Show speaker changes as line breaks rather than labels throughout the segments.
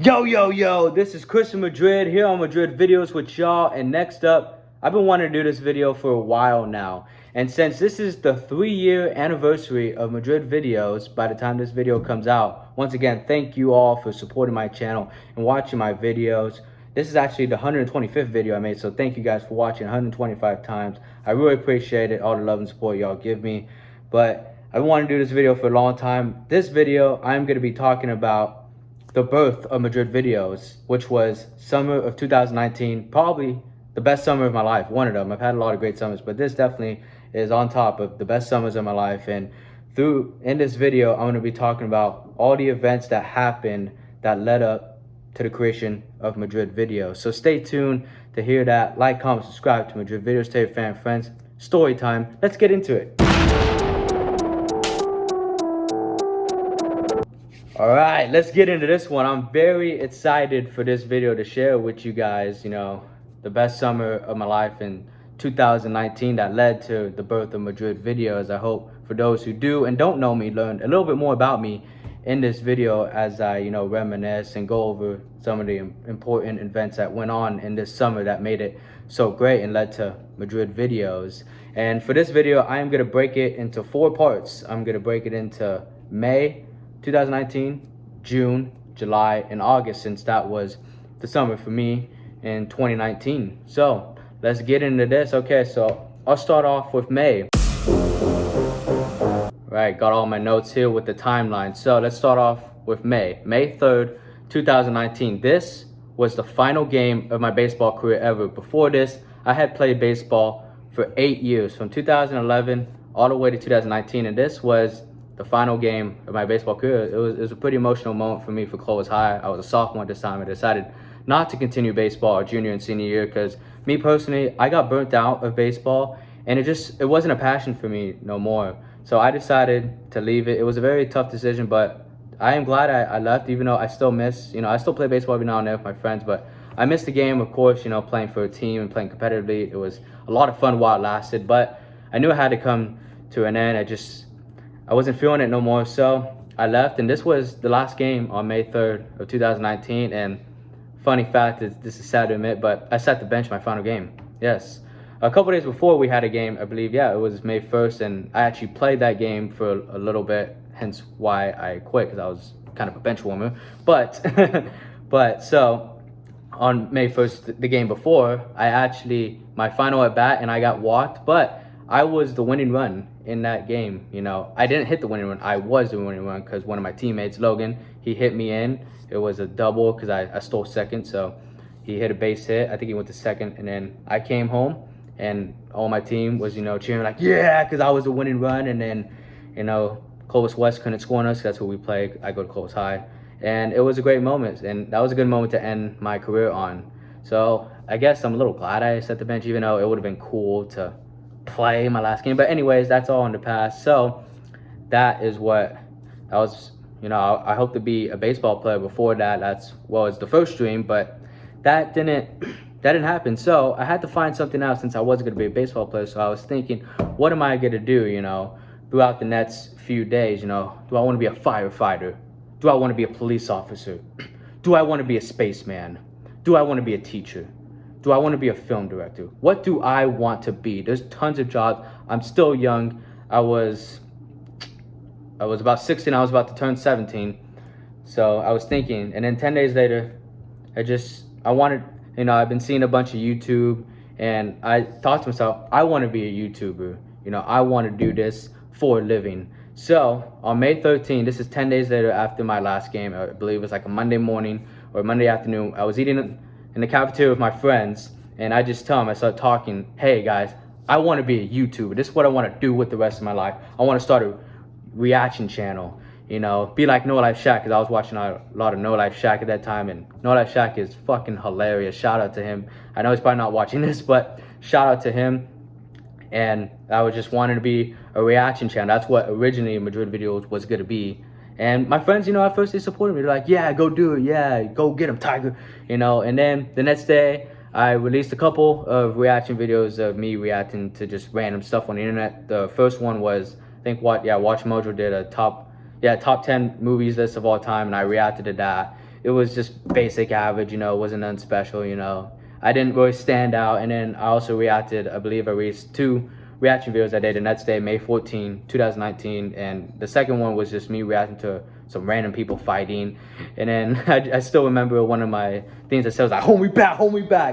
Yo, this is Chris in Madrid here on Madrid Videos with y'all. And next up, I've been wanting to do this video for a while now. And since this is the 3-year anniversary of Madrid Videos, by the time this video comes out, once again, thank you all for supporting my channel and watching my videos. This is actually the 125th video I made, so thank you guys for watching 125 times. I really appreciate it, all the love and support y'all give me. But I wanted to do this video for a long time. This video, I'm going to be talking about the birth of Madrid Videos, which was summer of 2019, probably the best summer of my life, one of them. I've had a lot of great summers, but this definitely is on top of the best summers of my life. And in this video, I'm going to be talking about all the events that happened that led up to the creation of Madrid Videos. So stay tuned to hear that. Like, comment, subscribe to Madrid Videos. Tell your family and friends. Story time. Let's get into it. All right, let's get into this one. I'm very excited for this video to share with you guys, the best summer of my life in 2019 that led to the birth of Madrid Videos. I hope for those who do and don't know me, learn a little bit more about me in this video as I, reminisce and go over some of the important events that went on in this summer that made it so great and led to Madrid Videos. And for this video, I am gonna break it into 4 parts. I'm gonna break it into May 2019, June, July, and August, since that was the summer for me in 2019. So let's get into this. Okay, so I'll start off with May. Right, got all my notes here with the timeline. So let's start off with May 3rd, 2019. This was the final game of my baseball career ever. Before this, I had played baseball for 8 years, from 2011 all the way to 2019, and this was the final game of my baseball career. It was a pretty emotional moment for me for Clovis High. I was a sophomore at this time. I decided not to continue baseball our junior and senior year because me personally, I got burnt out of baseball and it wasn't a passion for me no more. So I decided to leave it. It was a very tough decision, but I am glad I left, even though I still miss, I still play baseball every now and then with my friends, but I missed the game, of course, playing for a team and playing competitively. It was a lot of fun while it lasted, but I knew it had to come to an end. I wasn't feeling it no more, so I left, and this was the last game on May 3rd of 2019, and funny fact is, this is sad to admit, but I sat the bench my final game. Yes. A couple days before we had a game, I believe, it was May 1st, and I actually played that game for a little bit, hence why I quit, because I was kind of a bench warmer. But, so on May 1st, the game before, my final at bat, and I got walked, but I was the winning run in that game. I didn't hit the winning run. I was the winning run because one of my teammates, Logan, he hit me in. It was a double because I stole second. So he hit a base hit. I think he went to second. And then I came home and all my team was, cheering like, yeah, because I was the winning run. And then, Clovis West couldn't score on us. That's who we play. I go to Clovis High. And it was a great moment. And that was a good moment to end my career on. So I guess I'm a little glad I sat the bench, even though it would have been cool to play my last game. But anyways, that's all in the past. So that was I hope to be a baseball player. Before that, it's the first dream, but that didn't happen. So I had to find something else since I wasn't going to be a baseball player. So I was thinking, what am I going to do throughout the next few days? Do I want to be a firefighter? Do I want to be a police officer? Do I want to be a spaceman? Do I want to be a teacher? Do I want to be a film director? What do I want to be? There's tons of jobs. I'm still young. I was about 16. I was about to turn 17. So I was thinking, and then 10 days later, I've been seeing a bunch of YouTube, and I thought to myself, I want to be a YouTuber. I want to do this for a living. So on May 13th, this is 10 days later after my last game. I believe it was like a Monday morning or Monday afternoon. I was eating in the cafeteria with my friends, and I just tell them, I start talking, hey guys, I want to be a YouTuber. This is what I want to do with the rest of my life. I want to start a reaction channel, be like No Life Shaq, because I was watching a lot of No Life Shaq at that time, and No Life Shaq is fucking hilarious. Shout out to him. I know he's probably not watching this, but shout out to him. And I was just wanting to be a reaction channel. That's what originally Madrid Videos was going to be. And my friends, at first they supported me. They're like, yeah, go do it. Yeah, go get him, Tiger. And then the next day, I released a couple of reaction videos of me reacting to just random stuff on the internet. The first one was, I think, Watch Mojo did a top 10 movies list of all time, and I reacted to that. it was just basic average, you know, it wasn't nothing special, you know. I didn't really stand out. And then I also reacted, I believe I released 2 reaction videos I did the next day, May 14, 2019. And the second one was just me reacting to some random people fighting. And then I still remember one of my things that says like, hold me back,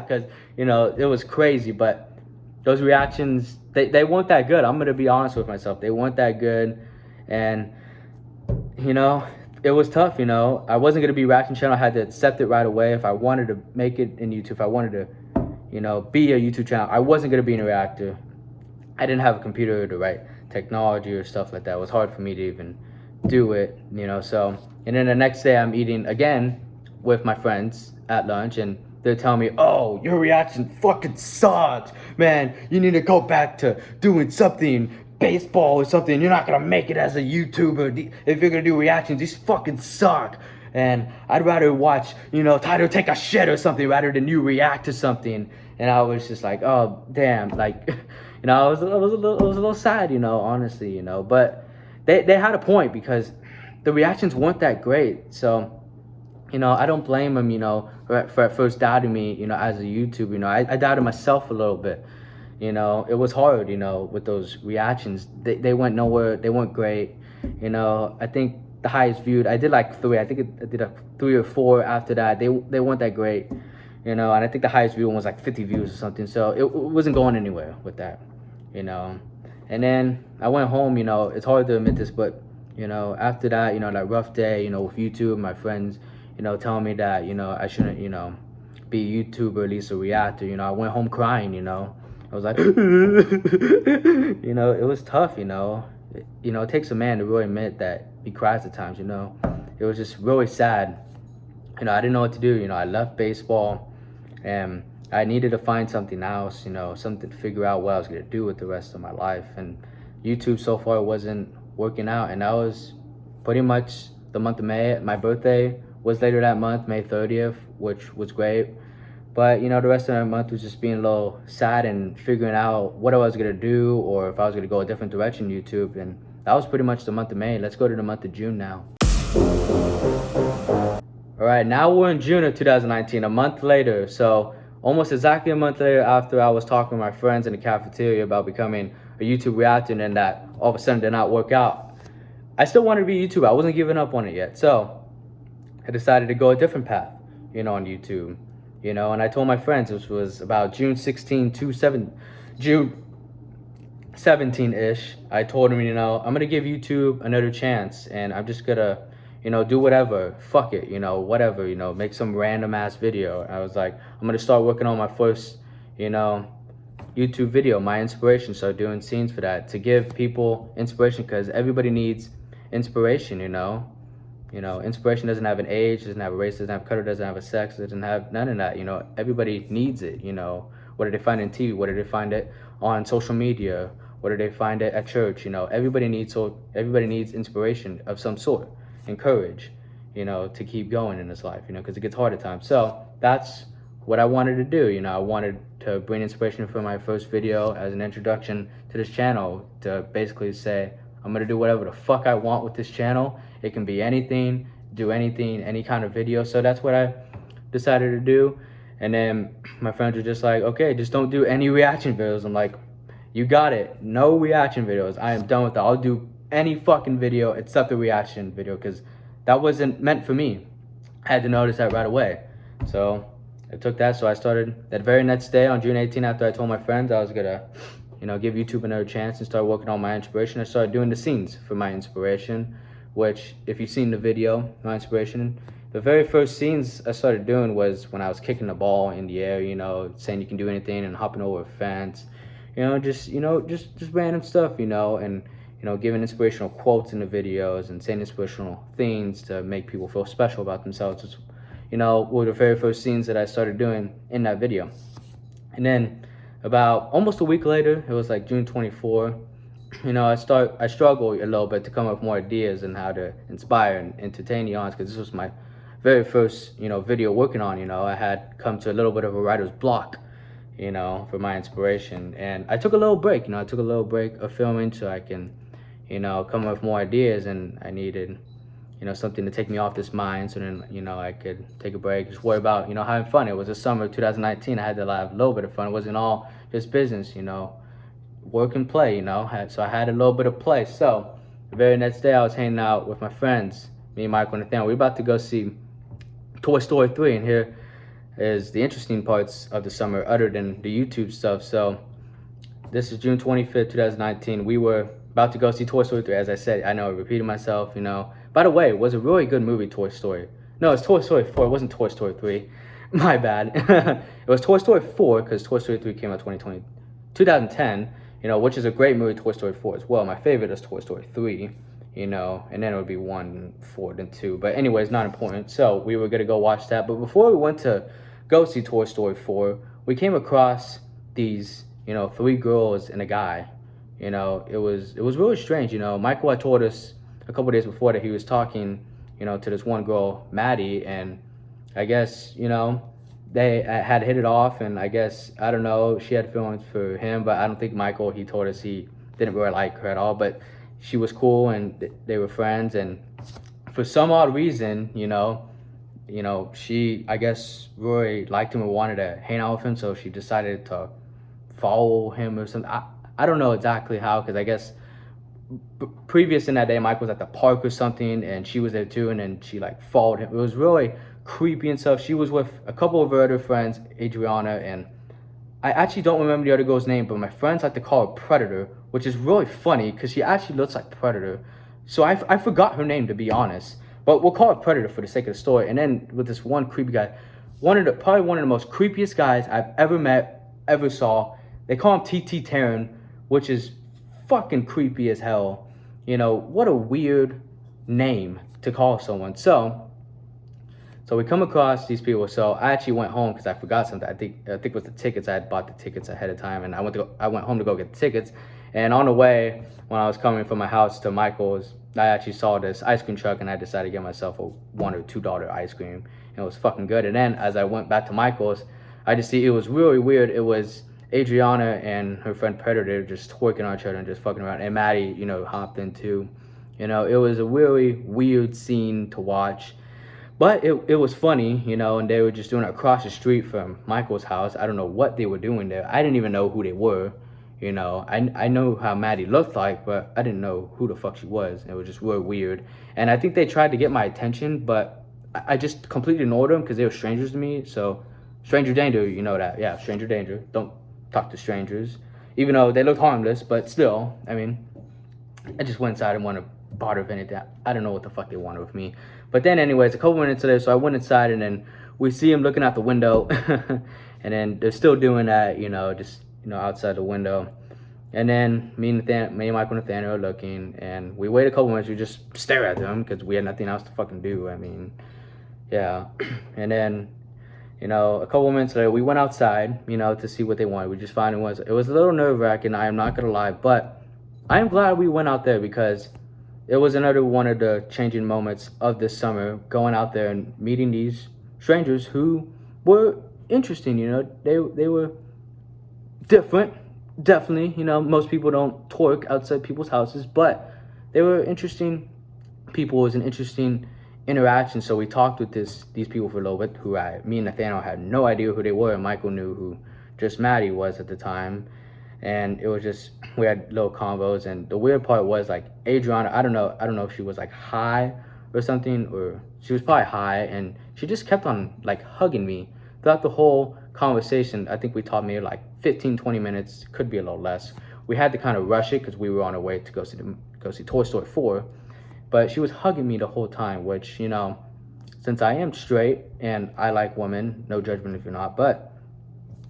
because, you know, it was crazy. But those reactions, they weren't that good. I'm gonna be honest with myself. They weren't that good. And, you know, it was tough, you know. I wasn't gonna be a reaction channel. I had to accept it right away. If I wanted to make it in YouTube, if I wanted to, you know, be a YouTube channel, I wasn't gonna be a reactor. I didn't have a computer or the right technology or stuff like that. It was hard for me to even do it, you know. So, and then the next day I'm eating again with my friends at lunch, and they're telling me, oh, your reaction fucking sucks, man. You need to go back to doing something, baseball or something. You're not gonna make it as a YouTuber if you're gonna do reactions. These fucking suck. And I'd rather watch, you know, Tyler take a shit or something rather than you react to something. And I was just like, oh, damn, like, you know, I was a little sad, you know, honestly, you know. But they had a point, because the reactions weren't that great. So, you know, I don't blame them, you know, for at first doubting me, you know, as a YouTuber. You know, I doubted myself a little bit. You know, it was hard, you know, with those reactions. They went nowhere. They weren't great. You know, I think the highest viewed, I did like 3. I think I did a 3 or 4 after that. They weren't that great. You know, and I think the highest view one was like 50 views or something. So it wasn't going anywhere with that, you know. And then I went home, you know, it's hard to admit this, but, you know, after that, you know, that rough day, you know, with YouTube, my friends, you know, telling me that, you know, I shouldn't, you know, be a YouTuber, at least a reactor, you know, I went home crying, you know. I was like, you know, it was tough, you know. You know, it takes a man to really admit that he cries at times, you know. It was just really sad. You know, I didn't know what to do. You know, I left baseball, and I needed to find something else, you know, something to figure out what I was going to do with the rest of my life. And YouTube so far wasn't working out. And that was pretty much the month of May. My birthday was later that month, May 30th, which was great. But, you know, the rest of that month was just being a little sad and figuring out what I was going to do, or if I was going to go a different direction in YouTube. And that was pretty much the month of May. Let's go to the month of June now. All right, now we're in June of 2019, a month later. So almost exactly a month later, after I was talking with my friends in the cafeteria about becoming a YouTube reactor, and then that all of a sudden did not work out. I still wanted to be a YouTuber. I wasn't giving up on it yet. So I decided to go a different path, you know, on YouTube. You know, and I told my friends, this was about June 17-ish. I told them, you know, I'm gonna give YouTube another chance, and I'm just gonna, you know, do whatever, fuck it, you know, whatever, you know, make some random ass video. I was like, I'm gonna start working on my first, you know, YouTube video, my inspiration, start doing scenes for that, to give people inspiration, because everybody needs inspiration, you know. You know, inspiration doesn't have an age, doesn't have a race, doesn't have color, doesn't have a sex, doesn't have none of that. You know, everybody needs it, you know. Whether they find it in TV, whether they find it on social media, whether they find it at church, you know, everybody needs inspiration of some sort and courage, you know, to keep going in this life, you know, because it gets hard at times. So that's what I wanted to do. You know, I wanted to bring inspiration for my first video as an introduction to this channel, to basically say, I'm gonna do whatever the fuck I want with this channel. It can be anything, do anything, any kind of video. So that's what I decided to do. And then my friends were just like, okay, just don't do any reaction videos. I'm like, you got it. No reaction videos. I am done with that. I'll do any fucking video except the reaction video, because that wasn't meant for me. I had to notice that right away. So I took that. So I started that very next day on June 18th, after I told my friends I was gonna, you know, give YouTube another chance and start working on my inspiration. I started doing the scenes for my inspiration, which, if you've seen the video, my inspiration, the very first scenes I started doing was when I was kicking the ball in the air, you know, saying you can do anything, and hopping over a fence, you know, just random stuff, you know, and, you know, giving inspirational quotes in the videos and saying inspirational things to make people feel special about themselves. Just, you know, were the very first scenes that I started doing in that video. And then about almost a week later, it was like June 24th, you know, I struggled a little bit to come up with more ideas and how to inspire and entertain the audience, because this was my very first, you know, video working on. You know, I had come to a little bit of a writer's block, you know, for my inspiration, and I took a little break. You know, I took a little break of filming so I can, you know, come up with more ideas, and I needed, something to take me off this mind. So then, I could take a break, just worry about, having fun. It was the summer of 2019. I had to have a little bit of fun. It wasn't all just business, work and play, so I had a little bit of play. So the very next day I was hanging out with my friends, me and Michael and Nathaniel. We were about to go see Toy Story 3, and here is the interesting parts of the summer other than the YouTube stuff. So this is June 25th, 2019. We were about to go see Toy Story 3. As I said, I know I repeated myself, By the way, it was a really good movie, Toy Story. No, it's Toy Story 4. It wasn't Toy Story 3. My bad. It was Toy Story 4 because Toy Story 3 came out 2010, which is a great movie, Toy Story 4 as well. My favorite is Toy Story 3, and then it would be 1, 4, then 2. But anyways, not important. So we were going to go watch that. But before we went to go see Toy Story 4, we came across these, 3 girls and a guy. It was really strange. Michael had told us a couple days before that he was talking, to this one girl, Maddie, and I guess, they had hit it off, and I guess, I don't know, she had feelings for him, but I don't think Michael, he told us he didn't really like her at all, but she was cool, and they were friends, and for some odd reason, she, I guess, really liked him and wanted to hang out with him, so she decided to follow him or something. I don't know exactly how, because I guess previous in that day, Mike was at the park or something, and she was there too, and then she like followed him. It was really creepy and stuff. She was with a couple of her other friends, Adriana, and I actually don't remember the other girl's name, but my friends like to call her Predator, which is really funny because she actually looks like Predator. So I forgot her name, to be honest, but we'll call her Predator for the sake of the story. And then with this one creepy guy, probably one of the most creepiest guys I've ever met, ever saw. They call him TT Terran, which is fucking creepy as hell. What a weird name to call someone. So we come across these people. So I actually went home because I forgot something. I think it was the tickets. I had bought the tickets ahead of time, and I went home to go get the tickets. And on the way, when I was coming from my house to Michael's, I actually saw this ice cream truck, and I decided to get myself a $1 or $2 ice cream. And it was fucking good. And then as I went back to Michael's, I just see it was really weird. It was Adriana and her friend Predator just twerking on each other and just fucking around. And Maddie, hopped in too. It was a really weird scene to watch. But it was funny, and they were just doing it across the street from Michael's house. I don't know what they were doing there. I didn't even know who they were. I know how Maddie looked like, but I didn't know who the fuck she was. It was just really weird. And I think they tried to get my attention, but I just completely ignored them because they were strangers to me. So, stranger danger, you know that. Yeah, stranger danger. Don't talk to strangers. Even though they looked harmless, but still, I just went inside and wanted to bother with anything. I don't know what the fuck they wanted with me. But then anyways, a couple minutes later, so I went inside, and then we see him looking out the window. And then they're still doing that, just, outside the window. And then me and Michael and Nathaniel are looking, and we wait a couple minutes. We just stare at them because we had nothing else to fucking do. Yeah. And then, a couple minutes later, we went outside, to see what they wanted. We just found it was a little nerve-wracking, I am not going to lie. But I am glad we went out there because it was another one of the changing moments of this summer, going out there and meeting these strangers who were interesting. They were different, definitely. Most people don't twerk outside people's houses, but they were interesting people. It was an interesting interaction. So we talked with these people for a little bit, me and Nathaniel had no idea who they were, and Michael knew who just Maddie was at the time. And it was just, we had little combos. And the weird part was, like, Adriana, I don't know if she was like high or something, or she was probably high, and she just kept on like hugging me throughout the whole conversation. I think we talked maybe like 15-20 minutes, could be a little less. We had to kind of rush it because we were on our way to go see Toy Story 4. But she was hugging me the whole time, which, since I am straight and I like women, no judgment if you're not, but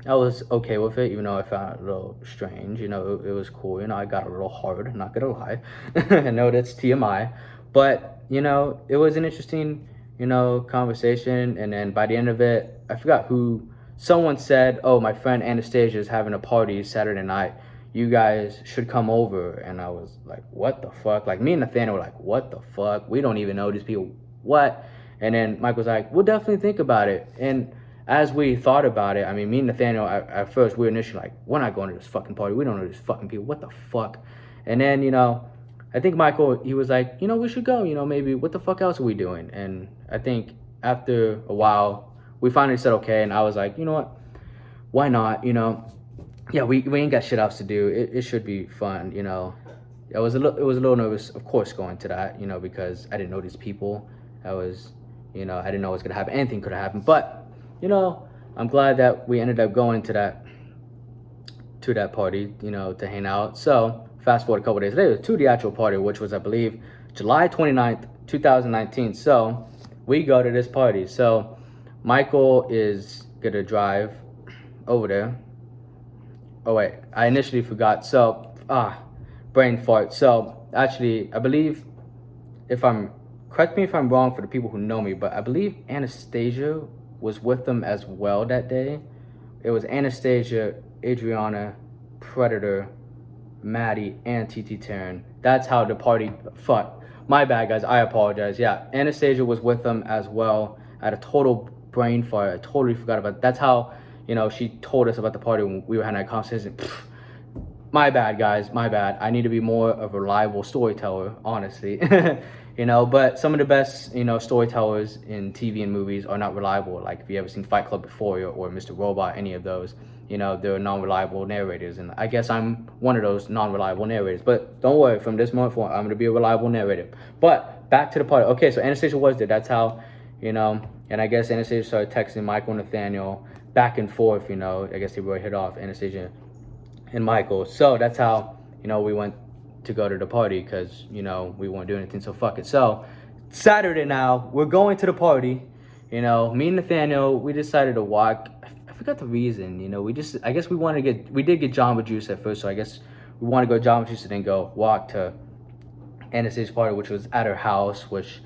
I was okay with it, even though I found it a little strange. It was cool. I got a little hard, not gonna lie. I know that's TMI, but it was an interesting, conversation. And then by the end of it, I forgot who. Someone said, "Oh, my friend Anastasia is having a party Saturday night. You guys should come over." And I was like, "What the fuck?" Like, me and Nathaniel were like, "What the fuck? We don't even know these people. What?" And then Mike was like, "We'll definitely think about it." And as we thought about it, me and Nathaniel, at first, we were initially like, we're not going to this fucking party. We don't know these fucking people. What the fuck? And then, I think Michael, he was like, we should go. Maybe what the fuck else are we doing? And I think after a while, we finally said okay. And I was like, you know what? Why not? Yeah, we ain't got shit else to do. It should be fun. It was a little nervous, of course, going to that. Because I didn't know these people. I didn't know what was gonna happen. Anything could have happened. But I'm glad that we ended up going to that party. To hang out. So fast forward a couple days later to the actual party, which was, I believe, July 29th, 2019. So we go to this party. So Michael is gonna drive over there. Oh wait, I initially forgot. So brain fart. So actually, I believe, if I'm correct me if I'm wrong for the people who know me, but I believe Anastasia was with them as well that day. It was Anastasia, Adriana, Predator, Maddie, and TT Taryn. That's how the party. Fuck. My bad, guys. I apologize. Yeah, Anastasia was with them as well. I had a total brain fart. I totally forgot about. That's how she told us about the party when we were having that conversation. Pfft. My bad, guys. My bad. I need to be more of a reliable storyteller, honestly. But some of the best, storytellers in TV and movies are not reliable. Like if you ever seen Fight Club before, or Mr. Robot, any of those, they're non-reliable narrators. And I guess I'm one of those non-reliable narrators. But don't worry, from this moment forward, I'm going to be a reliable narrator. But back to the party. Okay, so Anastasia was there. That's how, and I guess Anastasia started texting Michael and Nathaniel back and forth. I guess they really hit off, Anastasia and Michael. So that's how, we went to go to the party, because, we won't do anything, so fuck it. So Saturday now, we're going to the party. Me and Nathaniel, we decided to walk. I forgot the reason, I guess we did get Jamba Juice at first, so I guess we want to go Jamba Juice and then go walk to Anastasia's party, which was at her house, which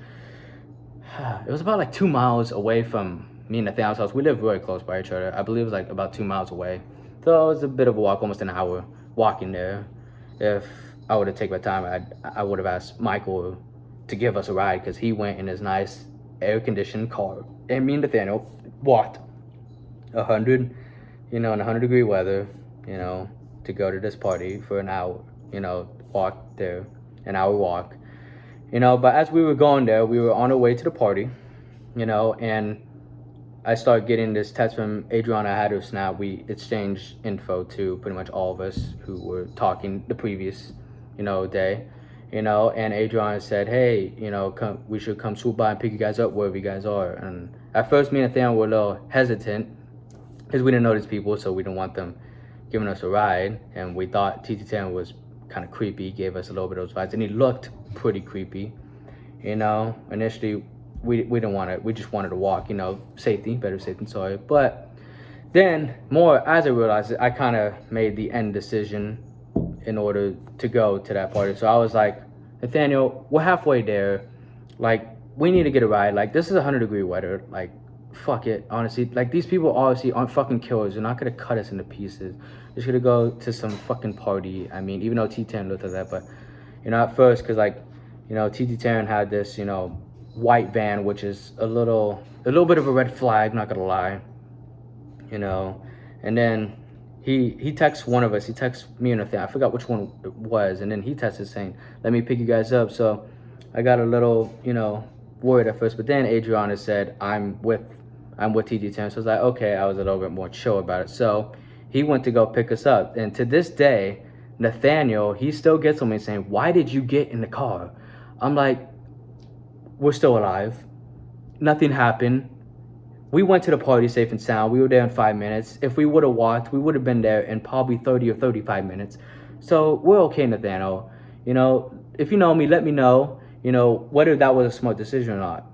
it was about like 2 miles away from me and Nathaniel's house. We live very close by each other. I believe it was like about 2 miles away. So it was a bit of a walk, almost an hour walking there. If I would have taken my time, I would have asked Michael to give us a ride, because he went in his nice air-conditioned car. And me and Nathaniel walked 100, in 100-degree weather, to go to this party for an hour, walk there, an hour walk. But as we were going there, we were on our way to the party, and I started getting this text from Adriana. I had her snap. We exchanged info to pretty much all of us who were talking the previous, day, and Adriana said, hey, we should come swoop by and pick you guys up wherever you guys are. And at first, me and Nathaniel were a little hesitant, because we didn't know these people, so we didn't want them giving us a ride. And we thought TT Tan was kind of creepy, gave us a little bit of those vibes, and he looked pretty creepy. Initially, we didn't want it. We just wanted to walk, safety, better safe than sorry. But then, more as I realized it, I kind of made the end decision in order to go to that party. So I was like, Nathaniel, we're halfway there. Like, we need to get a ride. Like, this is 100-degree weather. Like, fuck it, honestly. Like, these people obviously aren't fucking killers. They're not going to cut us into pieces. They're just going to go to some fucking party. I mean, even though T-Tan looked at that, but, at first, because, like, T-Tan had this, white van, which is a little bit of a red flag, not gonna lie, and then he texts one of us. He texts me and Nathaniel. I forgot which one it was, and then he texted saying, let me pick you guys up. So I got a little worried at first, but then Adriana said, I'm with TT Tan. So I was like, okay. I was a little bit more chill about it. So he went to go pick us up, and to this day, Nathaniel, he still gets on me saying, why did you get in the car? I'm like, we're still alive. Nothing happened. We went to the party safe and sound. We were there in 5 minutes. If we would have walked, we would have been there in probably 30 or 35 minutes. So we're okay, Nathaniel. If you know me, let me know, whether that was a smart decision or not.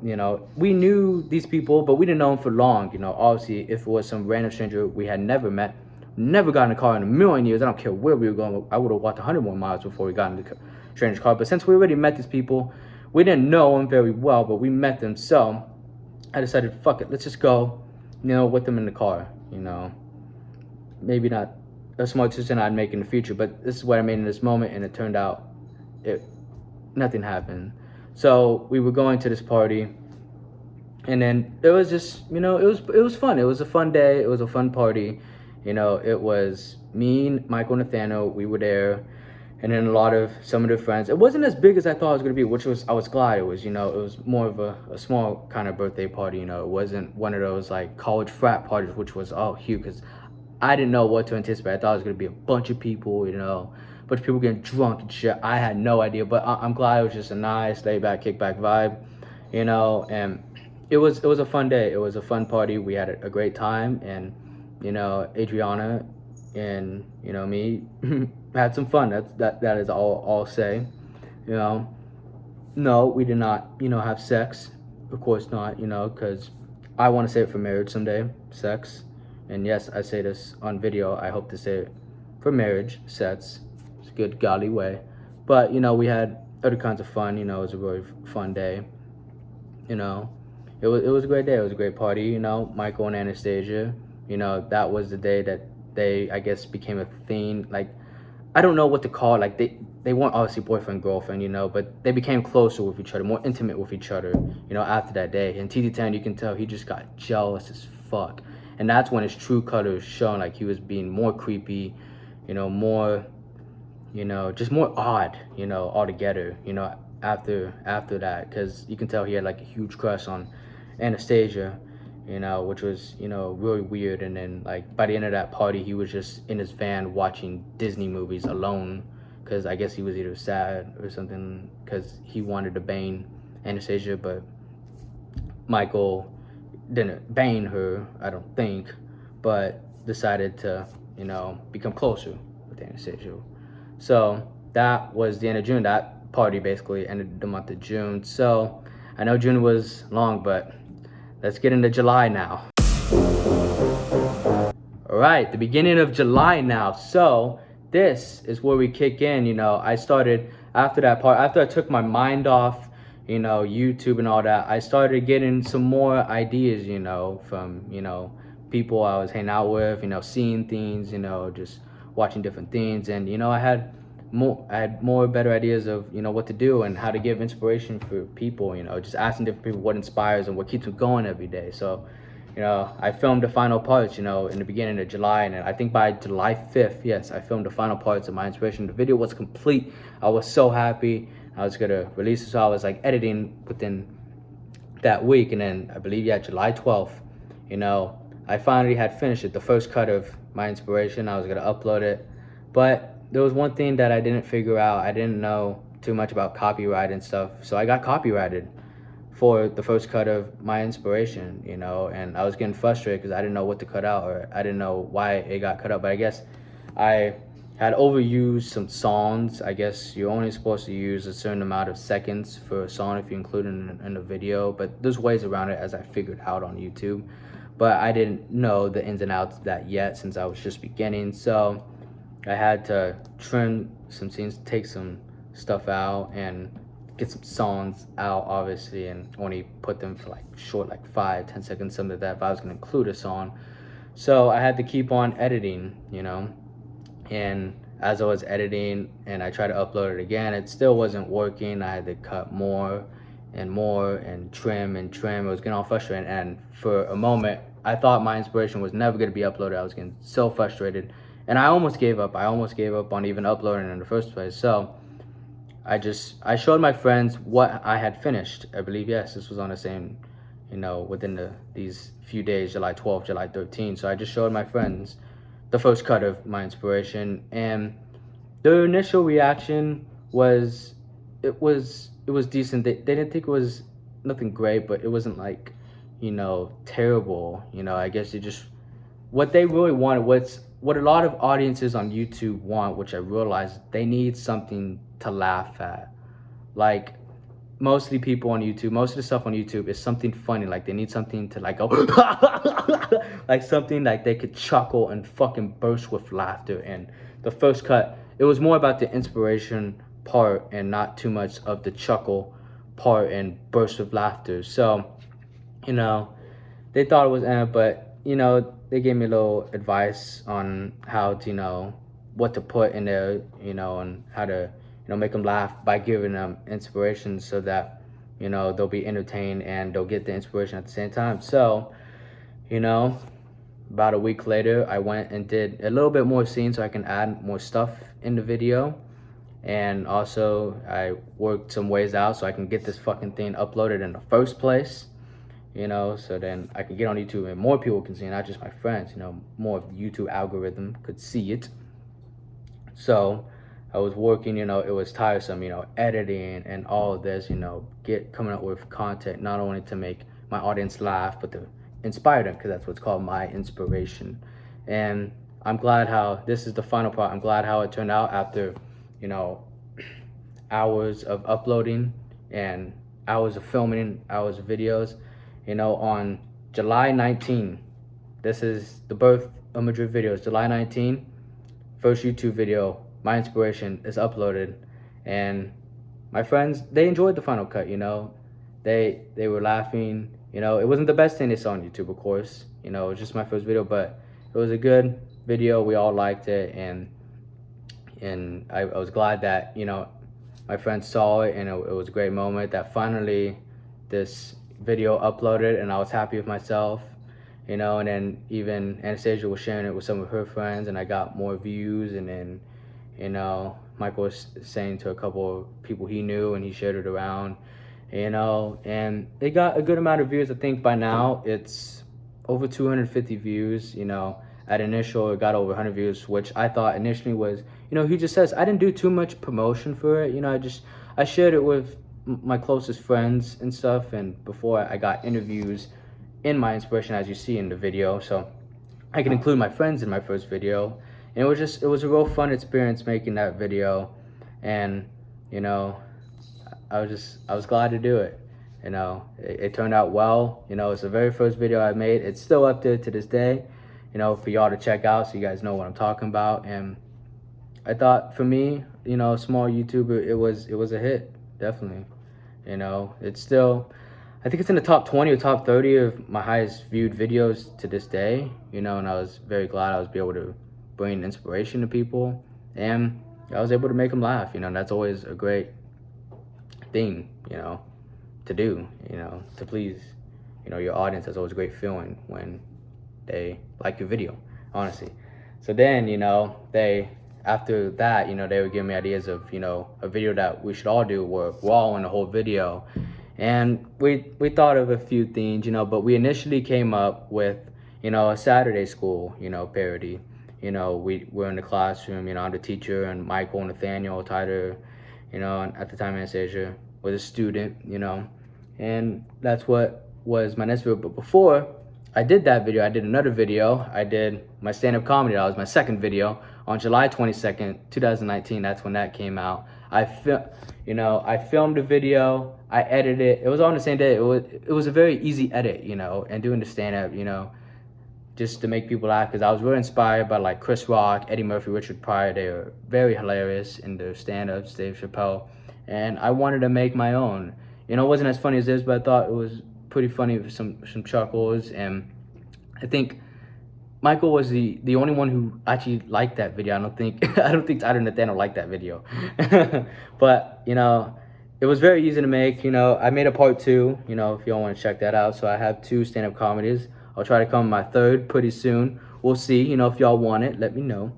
We knew these people, but we didn't know them for long. Obviously, if it was some random stranger we had never met, never got in a car in a million years, I don't care where we were going, I would have walked 100 more miles before we got in the stranger's car. But since we already met these people, we didn't know them very well, but we met them. So I decided, fuck it, let's just go, with them in the car. Maybe not a smart decision I'd make in the future, but this is what I made in this moment, and it turned out nothing happened. So we were going to this party, and then it was just, it was fun. It was a fun day. It was a fun party. It was me, Michael, Nathaniel. We were there. and then some of the friends. It wasn't as big as I thought it was gonna be, which was I was glad it was. It was more of a small kind of birthday party. It wasn't one of those like college frat parties, which was huge because I didn't know what to anticipate. I thought it was gonna be a bunch of people, a bunch of people getting drunk and shit. I had no idea, but I'm glad it was just a nice laid back, kick back vibe, and it was a fun day. It was a fun party. We had a great time, and Adriana and me had some fun. That is all I'll say. You know, no, we did not have sex. Of course not. Because I want to save it for marriage someday. Sex, and yes, I say this on video. I hope to say it for marriage. Sex, it's a good golly way. But we had other kinds of fun. It was a really fun day. You know, it was a great day. It was a great party. Michael and Anastasia. That was the day that they, I guess, became a thing. Like, I don't know what to call it. Like, they weren't obviously boyfriend girlfriend, but they became closer with each other, more intimate with each other, after that day. And TT10, you can tell he just got jealous as fuck, and that's when his true colors shone. Like, he was being more creepy, more, just more odd, altogether. After that, because you can tell he had like a huge crush on Anastasia, which was, really weird. And then, like, by the end of that party, he was just in his van watching Disney movies alone, because I guess he was either sad or something, because he wanted to bang Anastasia, but Michael didn't bang her, I don't think, but decided to, become closer with Anastasia. So that was the end of June. That party basically ended the month of June. So I know June was long, but let's get into July now. All right, the beginning of July now. So this is where we kick in. I started after that part, after I took my mind off, YouTube and all that. I started getting some more ideas, from, people I was hanging out with, seeing things, just watching different things. And, I had more better ideas of, what to do and how to give inspiration for people, just asking different people what inspires and what keeps them going every day. So, I filmed the final parts, in the beginning of July, and I think by July 5th, yes, I filmed the final parts of my inspiration. The video was complete. I was so happy. I was gonna release it, so I was like editing within that week, and then I believe, July 12th, I finally had finished it, the first cut of my inspiration. I was gonna upload it, but there was one thing that I didn't figure out. I didn't know too much about copyright and stuff, so I got copyrighted for the first cut of my inspiration, and I was getting frustrated because I didn't know what to cut out, or I didn't know why it got cut out. But I guess I had overused some songs. I guess you're only supposed to use a certain amount of seconds for a song if you include it in a video, but there's ways around it, as I figured out on YouTube. But I didn't know the ins and outs of that yet, since I was just beginning. So I had to trim some scenes, take some stuff out, and get some songs out, obviously, and only put them for like short, like 5-10 seconds, something like that, if I was gonna include a song. So I had to keep on editing, and as I was editing and I tried to upload it again, it still wasn't working. I had to cut more and more and trim and trim. It was getting all frustrating, and for a moment I thought my inspiration was never going to be uploaded. I was getting so frustrated, and I almost gave up. On even uploading in the first place. So I showed my friends what I had finished. I believe, yes, this was on the same, within these few days, July 12th, July 13th. So I just showed my friends the first cut of my inspiration, and the initial reaction was, it was decent. They didn't think it was nothing great, but it wasn't like, terrible. I guess it just, what they really wanted, what a lot of audiences on YouTube want, which I realized, they need something to laugh at. Like, mostly people on YouTube, most of the stuff on YouTube is something funny. Like, they need something to like go like something like they could chuckle and fucking burst with laughter. And the first cut, it was more about the inspiration part and not too much of the chuckle part and burst of laughter. So, they thought it was but they gave me a little advice on how to, what to put in there, and how to, make them laugh by giving them inspiration, so that, they'll be entertained and they'll get the inspiration at the same time. So, about a week later, I went and did a little bit more scenes so I can add more stuff in the video. And also I worked some ways out so I can get this fucking thing uploaded in the first place, so then I can get on YouTube and more people can see it, not just my friends, more of the YouTube algorithm could see it. So I was working, it was tiresome, editing and all of this, coming up with content, not only to make my audience laugh, but to inspire them, because that's what's called my inspiration. And I'm glad how this is the final part. I'm glad how it turned out after, hours of uploading and hours of filming, hours of videos. On July 19, this is the birth of Madrid videos. July 19, first YouTube video, my inspiration, is uploaded, and my friends, they enjoyed the final cut. They were laughing. It wasn't the best thing they saw on YouTube, of course. It was just my first video, but it was a good video. We all liked it, and I was glad that my friends saw it, and it was a great moment that finally this video uploaded, and I was happy with myself. And then even Anastasia was sharing it with some of her friends, and I got more views. And then Michael was saying to a couple of people he knew, and he shared it around, and it got a good amount of views. I think by now it's over 250 views. At initial it got over 100 views, which I thought initially was, he just says I didn't do too much promotion for it. I shared it with my closest friends and stuff, and before I got interviews in my inspiration, as you see in the video, so I can include my friends in my first video. And it was a real fun experience making that video, and I was glad to do it. It turned out well. It's the very first video I made. It's still up there to this day, for y'all to check out, so you guys know what I'm talking about. And I thought, for me, a small YouTuber, it was a hit, definitely. It's still, I think it's in the top 20 or top 30 of my highest viewed videos to this day. And I was very glad I was able to bring inspiration to people, and I was able to make them laugh. That's always a great thing, to do, to please, your audience. That's always a great feeling when they like your video, honestly. So then, after that, they would give me ideas of, a video that we should all do, where we're all in the whole video. And we thought of a few things, but we initially came up with, a Saturday school, parody. We were in the classroom, I'm the teacher, and Michael, Nathaniel, Tyler, and at the time Anastasia was a student, and that's what was my next video. But before I did that video, I did another video. I did my stand-up comedy. That was my second video on July 22nd, 2019. That's when that came out. I filmed the video, I edited it. It was on the same day. It was a very easy edit, and doing the stand-up, just to make people laugh, because I was really inspired by like Chris Rock, Eddie Murphy, Richard Pryor. They were very hilarious in their stand-ups, Dave Chappelle, and I wanted to make my own. It wasn't as funny as this, but I thought it was pretty funny with some chuckles. And I think Michael was the only one who actually liked that video. I don't think Tyler and Nathaniel liked that video. But it was very easy to make. I made a part 2, if y'all want to check that out. So I have 2 stand-up comedies. I'll try to come with my third pretty soon. We'll see. If y'all want it, let me know.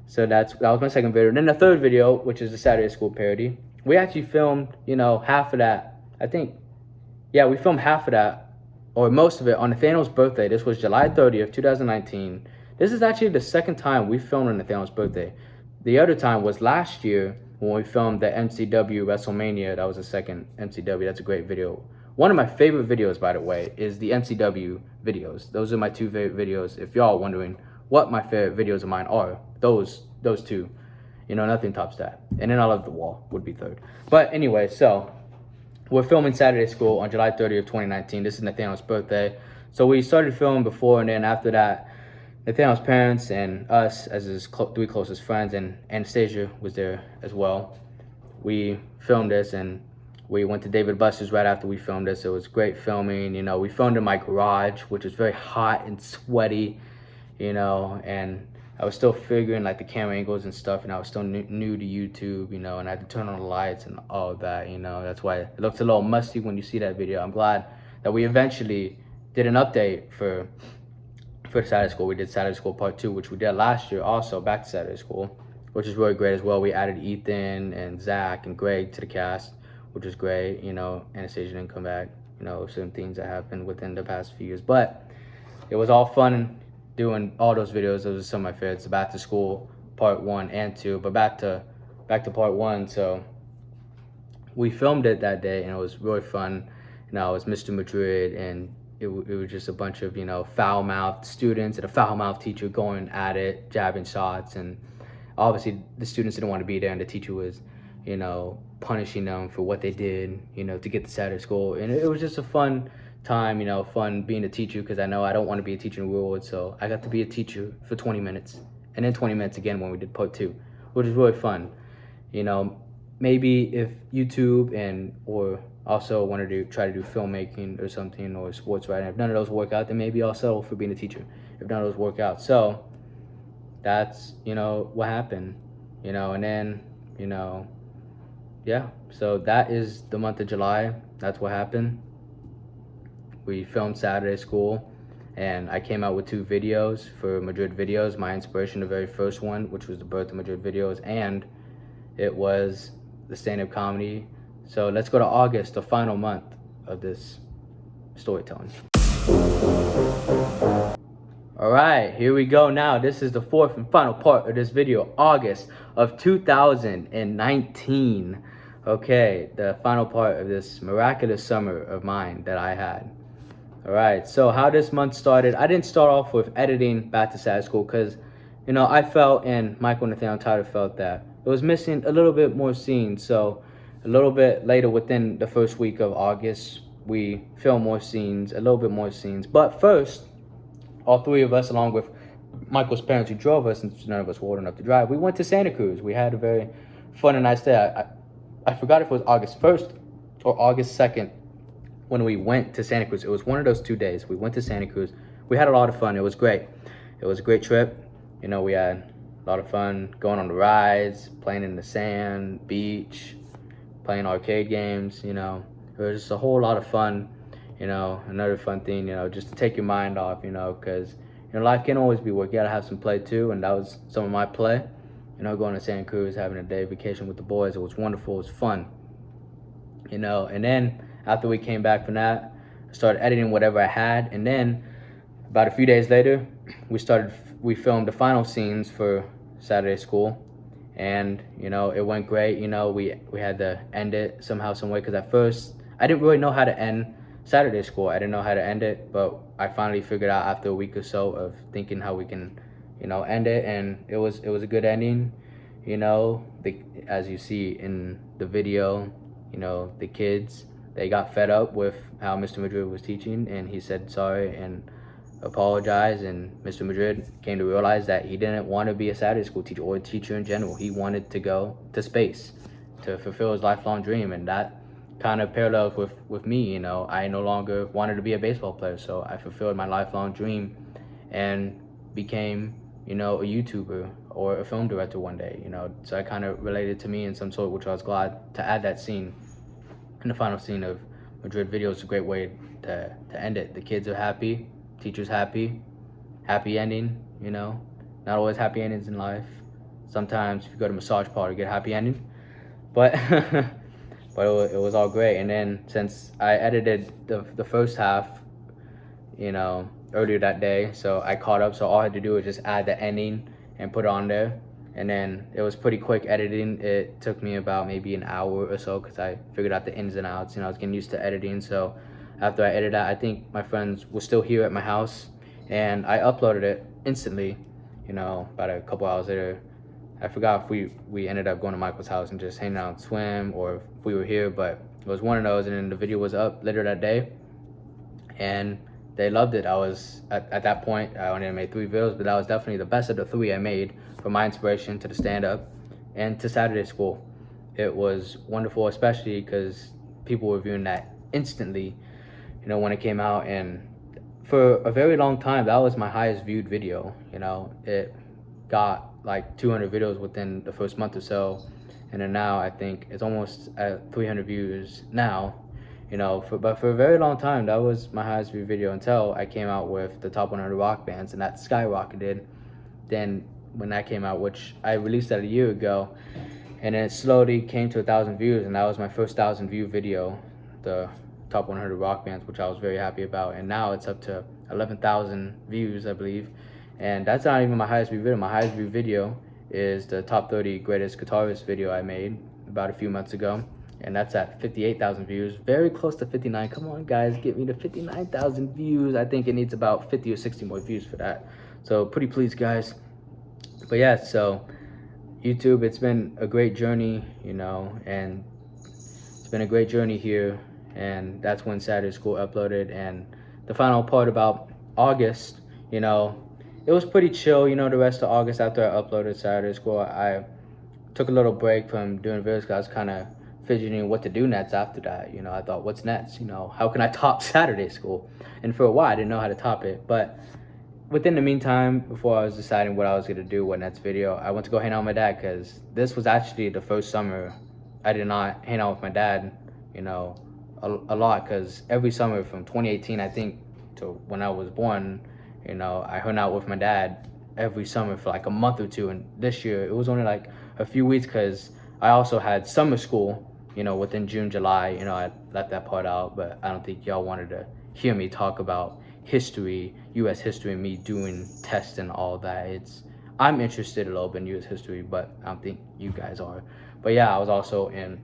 So that was my second video. And then the third video, which is the Saturday School parody, we actually filmed, half of that. I think, yeah, we filmed half of that, or most of it, on Nathaniel's birthday. This was July 30th, 2019. This is actually the second time we filmed on Nathaniel's birthday. The other time was last year when we filmed the MCW WrestleMania. That was the second MCW. That's a great video. One of my favorite videos, by the way, is the MCW videos. Those are my 2 favorite videos. If y'all are wondering what my favorite videos of mine are, those 2. Nothing tops that. And then I Love the Wall would be third. But anyway, so we're filming Saturday School on July 30th, 2019. This is Nathaniel's birthday. So we started filming before, and then after that, Nathaniel's parents and us, as his 3 closest friends, and Anastasia was there as well. We filmed this, and we went to David Buster's right after we filmed this. It was great filming. We filmed in my garage, which was very hot and sweaty, and I was still figuring like the camera angles and stuff, and I was still new to YouTube, and I had to turn on the lights and all of that, That's why it looks a little musty when you see that video. I'm glad that we eventually did an update for Saturday School. We did Saturday School Part 2, which we did last year also, back to Saturday School, which is really great as well. We added Ethan and Zach and Greg to the cast, which is great. Anastasia didn't come back. Certain things that happened within the past few years, but it was all fun doing all those videos. Those are some of my favorites. Back to School Part 1 and 2, but back to Part 1. So we filmed it that day, and it was really fun. It was Mr. Madrid, and it was just a bunch of foul-mouthed students and a foul-mouthed teacher going at it, jabbing shots, and obviously the students didn't want to be there, and the teacher was punishing them for what they did to get the Saturday school. And it was just a fun time, fun being a teacher, because I know I don't want to be a teacher in the real world. So I got to be a teacher for 20 minutes, and then 20 minutes again when we did Part 2, which is really fun. Maybe if YouTube or also wanted to try to do filmmaking or something, or sports writing, if none of those work out, then maybe I'll settle for being a teacher if none of those work out. So that's what happened, and then yeah, so that is the month of July. That's what happened. We filmed Saturday School, and I came out with 2 videos for Madrid Videos. My inspiration, the very first one, which was the birth of Madrid Videos, and it was the stand-up comedy. So let's go to August, the final month of this storytelling. All right, here we go now. This is the 4th and final part of this video, August of 2019. Okay, the final part of this miraculous summer of mine that I had. All right, so how this month started, I didn't start off with editing Back to Saturday School because, I felt, and Michael and Nathaniel Tyler felt, that it was missing a little bit more scenes. So a little bit later, within the first week of August, we filmed more scenes, a little bit more scenes. But first, all 3 of us, along with Michael's parents who drove us, since none of us were old enough to drive, we went to Santa Cruz. We had a very fun and nice day. I forgot if it was August 1st or August 2nd when we went to Santa Cruz. It was one of those 2 days. We went to Santa Cruz. We had a lot of fun. It was great. It was a great trip. We had a lot of fun going on the rides, playing in the sand, beach, playing arcade games. It was just a whole lot of fun. Another fun thing, just to take your mind off, because life can't always be work. You gotta have some play too, and that was some of my play. Going to Santa Cruz, having a day vacation with the boys. It was wonderful. It was fun. And then after we came back from that, I started editing whatever I had, and then about a few days later, we filmed the final scenes for Saturday School, and it went great. We had to end it somehow, some way, because at first I didn't really know how to end Saturday School. I didn't know how to end it, but I finally figured out after a week or so of thinking how we can end it, and it was a good ending. As you see in the video, the kids, they got fed up with how Mr. Madrid was teaching, and he said sorry and apologized, and Mr. Madrid came to realize that he didn't want to be a Saturday School teacher or a teacher in general. He wanted to go to space to fulfill his lifelong dream, and that kind of parallels with me. I no longer wanted to be a baseball player, so I fulfilled my lifelong dream and became a YouTuber or a film director one day. So I kind of related to me in some sort, which I was glad to add that scene in the final scene of Madrid Video. Is a great way to end it. The kids are happy, teachers happy ending. Not always happy endings in life. Sometimes if you go to a massage parlor, you get a happy ending, but but it was all great. And then since I edited the first half earlier that day, so I caught up, so all I had to do was just add the ending and put it on there. And then it was pretty quick editing. It took me about maybe an hour or so, because I figured out the ins and outs. I was getting used to editing. So after I edited that, I think my friends were still here at my house, and I uploaded it instantly. About a couple hours later. I forgot if we ended up going to Michael's house and just hanging out and swim, or if we were here, but it was one of those. And then the video was up later that day, and they loved it. I was at that point, I only made 3 videos, but that was definitely the best of the 3 I made, from my inspiration to the stand-up and to Saturday School. It was wonderful, especially because people were viewing that instantly, when it came out. And for a very long time, that was my highest viewed video. It got like 200 videos within the first month or so, and then now I think it's almost at 300 views now. But for a very long time, that was my highest viewed video, until I came out with the top 100 rock bands, and that skyrocketed. Then when that came out, which I released that a year ago, and then it slowly came to 1,000 views, and that was my first 1,000 view video, the top 100 rock bands, which I was very happy about. And now it's up to 11,000 views, I believe, and that's not even my highest view video. My highest view video is the top 30 greatest guitarists video I made about a few months ago, and that's at 58,000 views, very close to 59. Come on, guys, get me to 59,000 views. I think it needs about 50 or 60 more views for that, so pretty pleased, guys. But yeah, so YouTube, it's been a great journey, you know, and it's been a great journey here. And that's when Saturday School uploaded. And the final part about August, you know, it was pretty chill, you know. The rest of August after I uploaded Saturday School, I took a little break from doing videos because I was kind of fidgeting what to do next after that. You know, I thought, what's next? You know, how can I top Saturday School? And for a while, I didn't know how to top it. But within the meantime, before I was deciding what I was going to do, what next video, I went to go hang out with my dad, because this was actually the first summer I did not hang out with my dad, you know, a lot, because every summer from 2018, I think, to when I was born, you know, I hung out with my dad every summer for like a month or two. And this year, it was only like a few weeks, because I also had summer school, you know, within June, July. You know, I left that part out, but I don't think y'all wanted to hear me talk about history, U.S. history, and me doing tests and all that. I'm interested a little bit in U.S. history, but I don't think you guys are. But yeah, I was also in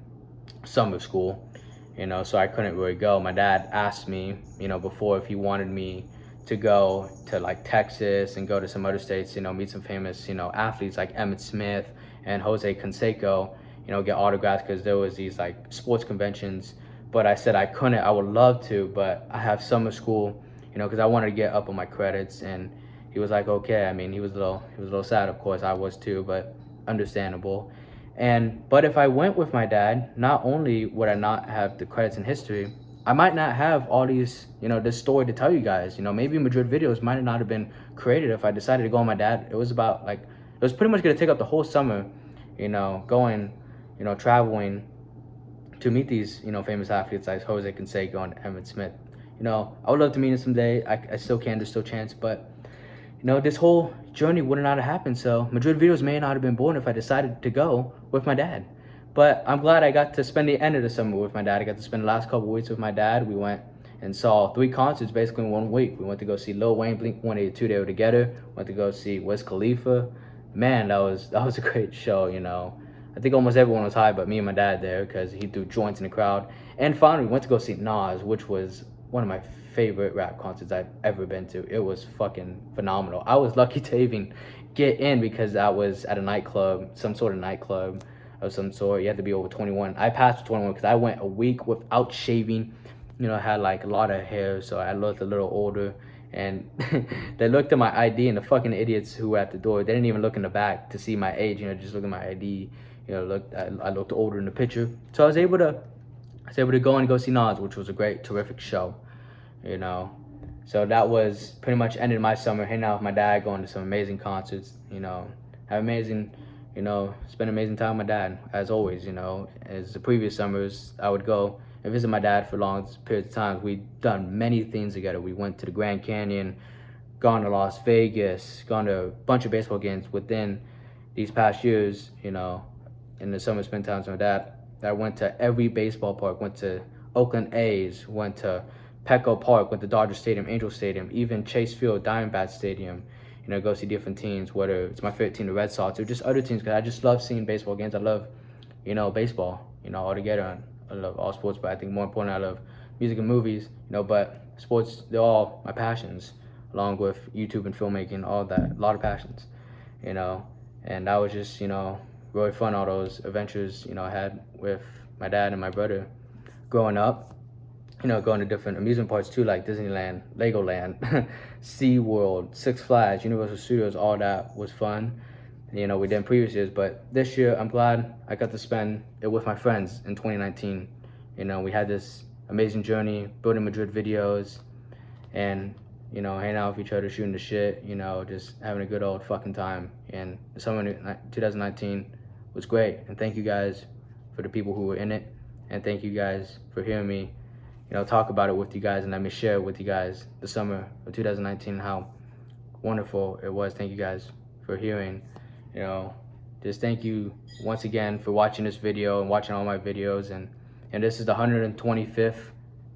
summer school, you know, so I couldn't really go. My dad asked me, you know, before, if he wanted me to go to like Texas and go to some other states, you know, meet some famous, you know, athletes like Emmitt Smith and Jose Canseco, you know, get autographs, because there was these like sports conventions. But I said I couldn't. I would love to, but I have summer school, you know, because I wanted to get up on my credits. And he was like, okay. I mean, he was a little sad, of course. I was too, but understandable. But if I went with my dad, not only would I not have the credits in history, I might not have all these, you know, this story to tell you guys. You know, maybe Madrid videos might not have been created if I decided to go with my dad. It was about like, it was pretty much gonna take up the whole summer, you know, going, you know, traveling to meet these, you know, famous athletes like Jose Canseco and Emmitt Smith. You know, I would love to meet him someday. I still can, there's still a chance, but you know, this whole journey would not have happened. So Madrid videos may not have been born if I decided to go with my dad. But I'm glad I got to spend the end of the summer with my dad. I got to spend the last couple of weeks with my dad. We went and saw 3 concerts basically in 1 week. We went to go see Lil Wayne, Blink-182, they were together. Went to go see Wiz Khalifa. Man, that was a great show, you know. I think almost everyone was high but me and my dad there, because he threw joints in the crowd. And finally, we went to go see Nas, which was one of my favorite rap concerts I've ever been to. It was fucking phenomenal. I was lucky to even get in, because that was at a nightclub, some sort of nightclub of some sort. You had to be over 21. I passed 21 because I went a week without shaving. You know, I had like a lot of hair, so I looked a little older. And they looked at my ID, and the fucking idiots who were at the door, they didn't even look in the back to see my age. You know, just look at my ID. You know, I looked older in the picture. So I was able to go and go see Nas, which was a great, terrific show. You know, so that was pretty much ended my summer, hanging out with my dad, going to some amazing concerts, you know, have amazing, you know, spend amazing time with my dad, as always. You know, as the previous summers, I would go and visit my dad for long periods of time. We've done many things together. We went to the Grand Canyon, gone to Las Vegas, gone to a bunch of baseball games within these past years, you know, in the summer spend time with my dad. I went to every baseball park, went to Oakland A's, went to Petco Park, went to Dodger Stadium, Angel Stadium, even Chase Field, Diamondback Stadium, you know, go see different teams, whether it's my favorite team, the Red Sox, or just other teams, because I just love seeing baseball games. I love, you know, baseball, you know, altogether. I love all sports, but I think more important, I love music and movies, you know, but sports, they're all my passions, along with YouTube and filmmaking, all that, a lot of passions, you know. And that was just, you know, really fun, all those adventures, you know, I had with my dad and my brother growing up. You know, going to different amusement parks too, like Disneyland, Legoland, SeaWorld, Six Flags, Universal Studios, all that was fun. You know, we did in previous years, but this year I'm glad I got to spend it with my friends in 2019. You know, we had this amazing journey, building Madrid videos, and, you know, hanging out with each other, shooting the shit, you know, just having a good old fucking time. And the summer 2019 was great, and thank you guys for the people who were in it, and thank you guys for hearing me, you know, talk about it with you guys, and let me share with you guys the summer of 2019, how wonderful it was. Thank you guys for hearing. You know, just thank you once again for watching this video and watching all my videos. And this is the 125th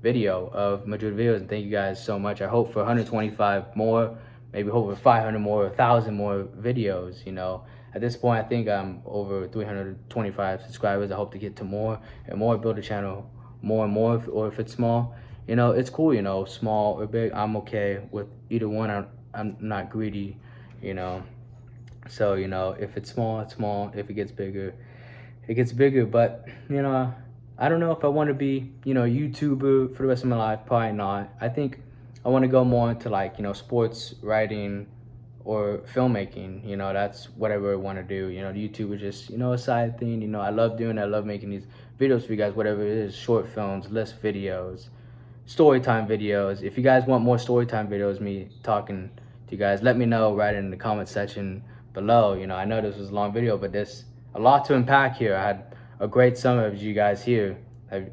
video of Madrid videos. And thank you guys so much. I hope for 125 more, maybe hope for 500 more, 1,000 more videos. You know, at this point, I think I'm over 325 subscribers. I hope to get to more and more, build the channel more and more, or if it's small, you know, it's cool, you know, small or big, I'm okay with either one. I'm not greedy, you know. So, you know, if it's small, it's small. If it gets bigger, it gets bigger. But, you know, I don't know if I want to be, you know, a YouTuber for the rest of my life. Probably not. I think I want to go more into, like, you know, sports writing or filmmaking. You know, that's what I really want to do. You know, YouTube is just, you know, a side thing. You know, I love doing it. I love making these videos for you guys, whatever it is, short films, list videos, Storytime videos. If you guys want more Storytime videos, me talking to you guys, let me know, write it in the comment section below. You know, I know this was a long video, but there's a lot to unpack here. I had a great summer, as you guys hear,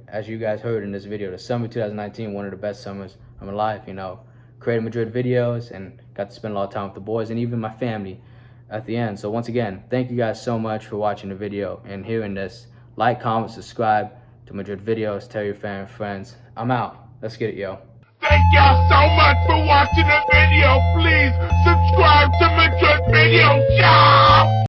as you guys heard in this video. The summer 2019, one of the best summers of my life. You know, created Madrid videos and got to spend a lot of time with the boys and even my family at the end. So once again, thank you guys so much for watching the video and hearing this. Like, comment, subscribe to Madrid videos. Tell your family and friends. I'm out. Let's get it, yo.
Thank y'all so much for watching the video. Please subscribe to Madrid videos, y'all.